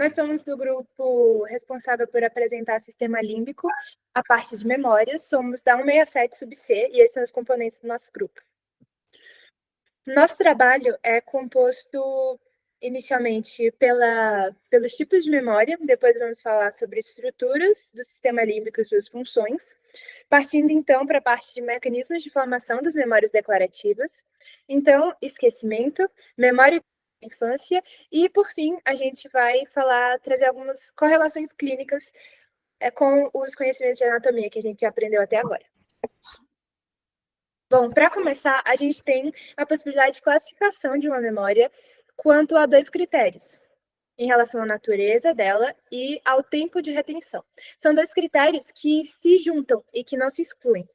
Nós somos do grupo responsável por apresentar sistema límbico, a parte de memórias. Somos da 167 sub-C e esses são os componentes do nosso grupo. Nosso trabalho é composto inicialmente pelos tipos de memória, depois vamos falar sobre estruturas do sistema límbico e suas funções, partindo então para a parte de mecanismos de formação das memórias declarativas, então esquecimento, memória da infância e, por fim, a gente vai trazer algumas correlações clínicas com os conhecimentos de anatomia que a gente já aprendeu até agora. Bom, para começar, a gente tem a possibilidade de classificação de uma memória quanto a 2 critérios, em relação à natureza dela e ao tempo de retenção. São 2 critérios que se juntam e que não se excluem.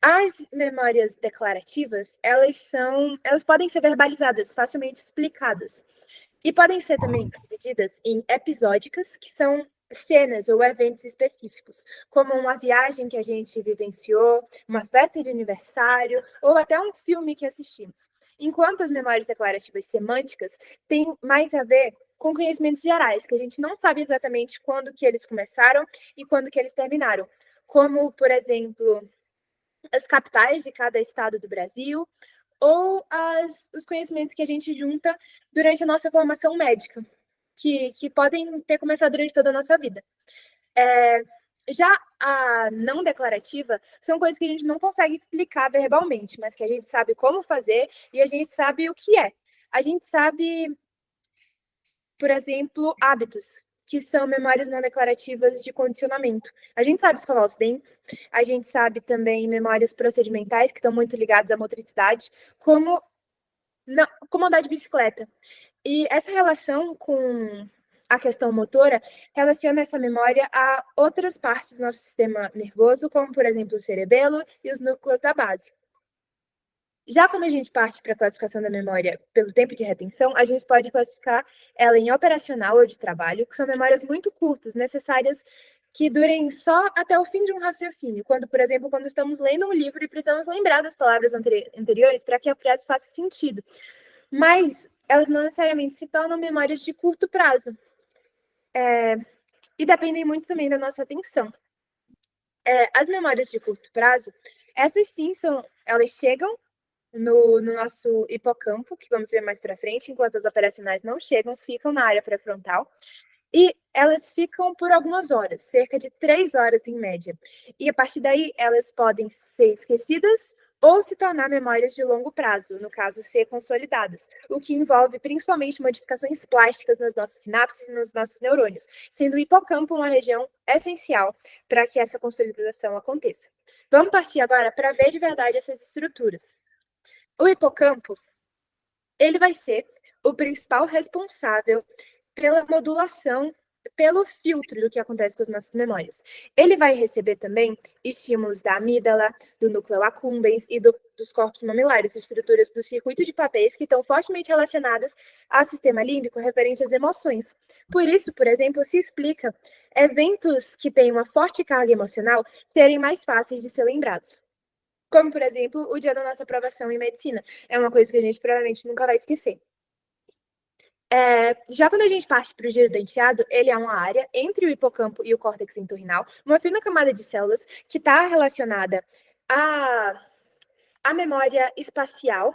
As memórias declarativas, elas podem ser verbalizadas, facilmente explicadas. E podem ser também divididas em episódicas, que são cenas ou eventos específicos, como uma viagem que a gente vivenciou, uma festa de aniversário ou até um filme que assistimos. Enquanto as memórias declarativas semânticas têm mais a ver com conhecimentos gerais, que a gente não sabe exatamente quando que eles começaram e quando que eles terminaram, como, por exemplo, as capitais de cada estado do Brasil, ou os conhecimentos que a gente junta durante a nossa formação médica, que podem ter começado durante toda a nossa vida. Já a não declarativa são coisas que a gente não consegue explicar verbalmente, mas que a gente sabe como fazer e a gente sabe o que é. A gente sabe, por exemplo, hábitos, que são memórias não declarativas de condicionamento. A gente sabe escovar os dentes, a gente sabe também memórias procedimentais, que estão muito ligadas à motricidade, como andar de bicicleta. E essa relação com a questão motora relaciona essa memória a outras partes do nosso sistema nervoso, como, por exemplo, o cerebelo e os núcleos da base. Já quando a gente parte para a classificação da memória pelo tempo de retenção, a gente pode classificar ela em operacional ou de trabalho, que são memórias muito curtas, necessárias que durem só até o fim de um raciocínio. Quando, por exemplo, quando estamos lendo um livro e precisamos lembrar das palavras anteriores para que a frase faça sentido. Mas elas não necessariamente se tornam memórias de curto prazo. E dependem muito também da nossa atenção. As memórias de curto prazo, essas sim elas chegam no nosso hipocampo, que vamos ver mais para frente, enquanto as operacionais não chegam, ficam na área pré-frontal. E elas ficam por algumas horas, cerca de 3 horas em média. E a partir daí, elas podem ser esquecidas ou se tornar memórias de longo prazo, no caso, ser consolidadas, o que envolve principalmente modificações plásticas nas nossas sinapses e nos nossos neurônios, sendo o hipocampo uma região essencial para que essa consolidação aconteça. Vamos partir agora para ver de verdade essas estruturas. O hipocampo, ele vai ser o principal responsável pela modulação, pelo filtro do que acontece com as nossas memórias. Ele vai receber também estímulos da amígdala, do núcleo accumbens e dos corpos mamilares, estruturas do circuito de papéis que estão fortemente relacionadas ao sistema límbico referente às emoções. Por isso, por exemplo, se explica eventos que têm uma forte carga emocional serem mais fáceis de ser lembrados. Como, por exemplo, o dia da nossa aprovação em medicina. É uma coisa que a gente provavelmente nunca vai esquecer. Já quando a gente parte para o giro denteado, ele é uma área entre o hipocampo e o córtex entorrinal, uma fina camada de células que está relacionada à memória espacial,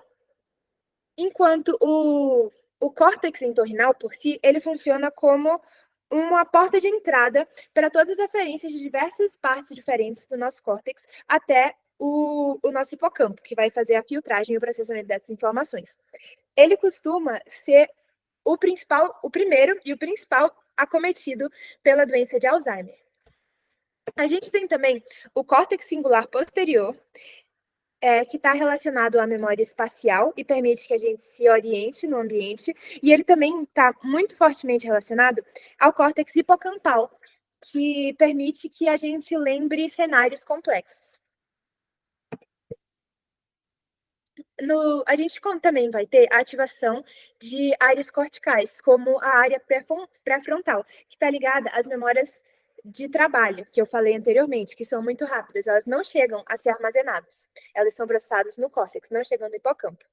enquanto o córtex entorrinal, por si, ele funciona como uma porta de entrada para todas as referências de diversas partes diferentes do nosso córtex até o nosso hipocampo, que vai fazer a filtragem e o processamento dessas informações. Ele costuma ser o primeiro e o principal acometido pela doença de Alzheimer. A gente tem também o córtex cingulado posterior, que está relacionado à memória espacial e permite que a gente se oriente no ambiente, e ele também está muito fortemente relacionado ao córtex hipocampal, que permite que a gente lembre cenários complexos. A gente também vai ter a ativação de áreas corticais, como a área pré-frontal, que está ligada às memórias de trabalho, que eu falei anteriormente, que são muito rápidas, elas não chegam a ser armazenadas, elas são processadas no córtex, não chegam no hipocampo.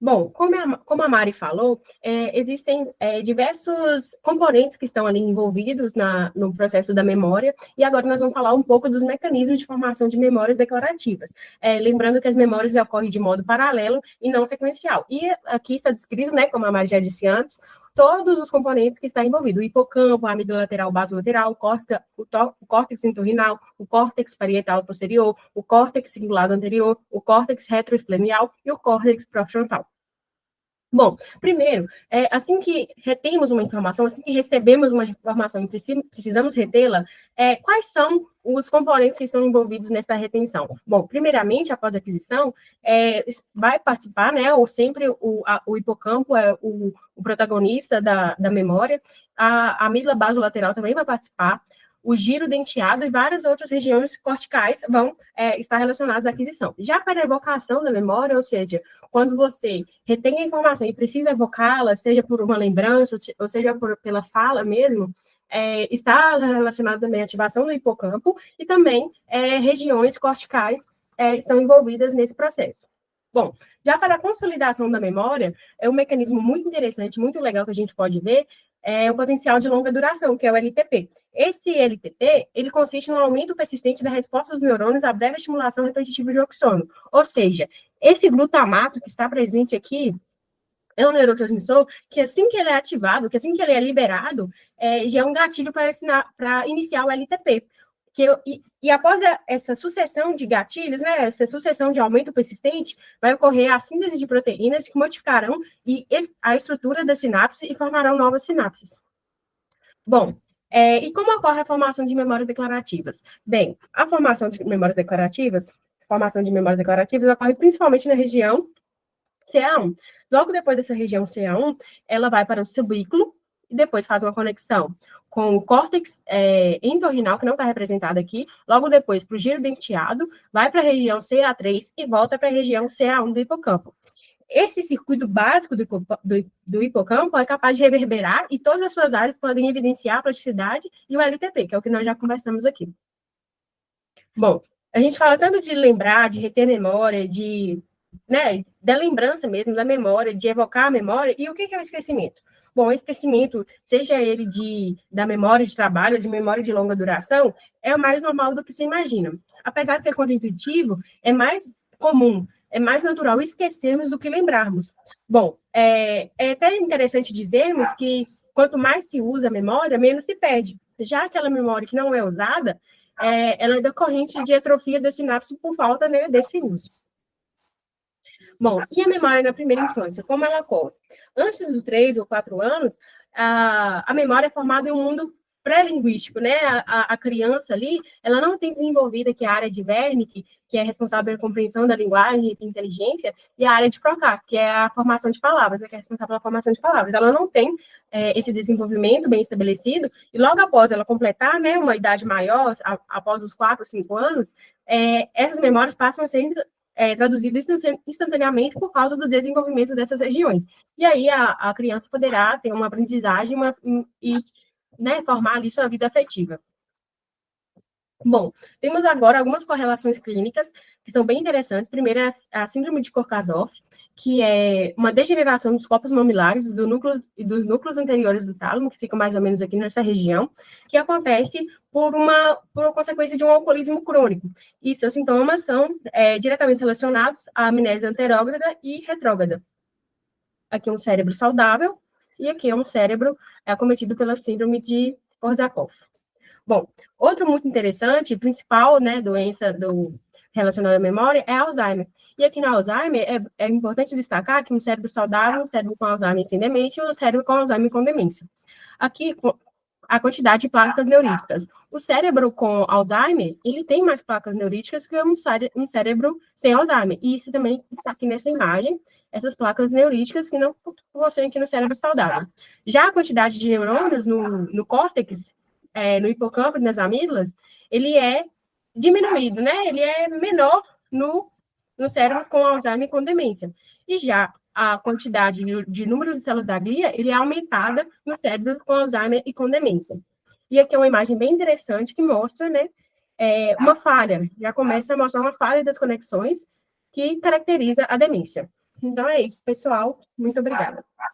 Bom, como a Mari falou, existem diversos componentes que estão ali envolvidos no processo da memória, e agora nós vamos falar um pouco dos mecanismos de formação de memórias declarativas. Lembrando que as memórias ocorrem de modo paralelo e não sequencial. E aqui está descrito, né, como a Mari já disse antes, todos os componentes que estão envolvidos: o hipocampo, a amígdala lateral, basolateral, o córtex entorrinal, o córtex parietal posterior, o córtex cingulado anterior, o córtex retroesplenial e o córtex pré-frontal. Bom, primeiro, assim que retemos uma informação, assim que recebemos uma informação e precisamos retê-la, quais são os componentes que estão envolvidos nessa retenção? Bom, primeiramente, após a aquisição, vai participar, né, ou sempre o hipocampo é o protagonista da memória, a amígdala basolateral também vai participar, o giro denteado e várias outras regiões corticais vão estar relacionadas à aquisição. Já para a evocação da memória, ou seja, quando você retém a informação e precisa evocá-la, seja por uma lembrança, ou seja pela fala mesmo, está relacionado também à ativação do hipocampo e também regiões corticais estão envolvidas nesse processo. Bom, já para a consolidação da memória, é um mecanismo muito interessante, muito legal que a gente pode ver, o potencial de longa duração, que é o LTP. Esse LTP, ele consiste no aumento persistente da resposta dos neurônios à breve estimulação repetitiva de oxônio. Ou seja, esse glutamato que está presente aqui é um neurotransmissor que, assim que ele é ativado, que assim que ele é liberado, já é um gatilho para iniciar o LTP. E após essa sucessão de gatilhos, né, essa sucessão de aumento persistente, vai ocorrer a síntese de proteínas que modificarão a estrutura da sinapse e formarão novas sinapses. Bom, e como ocorre a formação de memórias declarativas? Bem, a formação de memórias declarativas ocorre principalmente na região CA1. Logo depois dessa região CA1, ela vai para o subículo e depois faz uma conexão com o córtex entorrinal, que não está representado aqui, logo depois para o giro denteado, vai para a região CA3 e volta para a região CA1 do hipocampo. Esse circuito básico do hipocampo é capaz de reverberar e todas as suas áreas podem evidenciar a plasticidade e o LTP, que é o que nós já conversamos aqui. Bom, a gente fala tanto de lembrar, de reter memória, da lembrança mesmo, da memória, de evocar a memória, e o que é o esquecimento? Bom, o esquecimento, seja ele da memória de trabalho, de memória de longa duração, é o mais normal do que se imagina. Apesar de ser contraintuitivo, é mais comum, é mais natural esquecermos do que lembrarmos. Bom, é até interessante dizermos que quanto mais se usa a memória, menos se perde. Já aquela memória que não é usada, ela é decorrente de atrofia da sinapse por falta, né, desse uso. Bom, e a memória na primeira infância, como ela ocorre? Antes dos 3 ou 4 anos, a memória é formada em um mundo pré-linguístico, né? A criança ali, ela não tem desenvolvida aqui a área de Wernicke, que é responsável pela compreensão da linguagem e inteligência, e a área de Broca, que é a formação de palavras, né? Que é responsável pela formação de palavras. Ela não tem esse desenvolvimento bem estabelecido, e logo após ela completar, né, uma idade maior, após os 4 ou 5 anos, essas memórias passam a ser traduzidas instantaneamente por causa do desenvolvimento dessas regiões. E aí a criança poderá ter uma aprendizagem e formar ali sua vida afetiva. Bom, temos agora algumas correlações clínicas que são bem interessantes. Primeiro é a síndrome de Korsakoff, que é uma degeneração dos corpos mamilares dos núcleos anteriores do tálamo, que fica mais ou menos aqui nessa região, que acontece por consequência de um alcoolismo crônico. E seus sintomas são diretamente relacionados à amnésia anterógrada e retrógrada. Aqui é um cérebro saudável, e aqui é um cérebro acometido pela síndrome de Korsakoff. Bom, outro muito interessante, principal, né, doença relacionada à memória é Alzheimer. E aqui no Alzheimer, é importante destacar que um cérebro saudável, um cérebro com Alzheimer sem demência e um cérebro com Alzheimer com demência. Aqui, a quantidade de placas neuríticas. O cérebro com Alzheimer, ele tem mais placas neuríticas que um cérebro sem Alzheimer. E isso também está aqui nessa imagem, essas placas neuríticas que não possuem aqui no cérebro saudável. Já a quantidade de neurônios no córtex, no hipocampo e nas amígdalas, ele é diminuído, né? Ele é menor no cérebro com Alzheimer e com demência. E já a quantidade de números de células da glia, ele é aumentada no cérebro com Alzheimer e com demência. E aqui é uma imagem bem interessante que mostra, né, uma falha. Já começa a mostrar uma falha das conexões que caracteriza a demência. Então é isso, pessoal. Muito obrigada.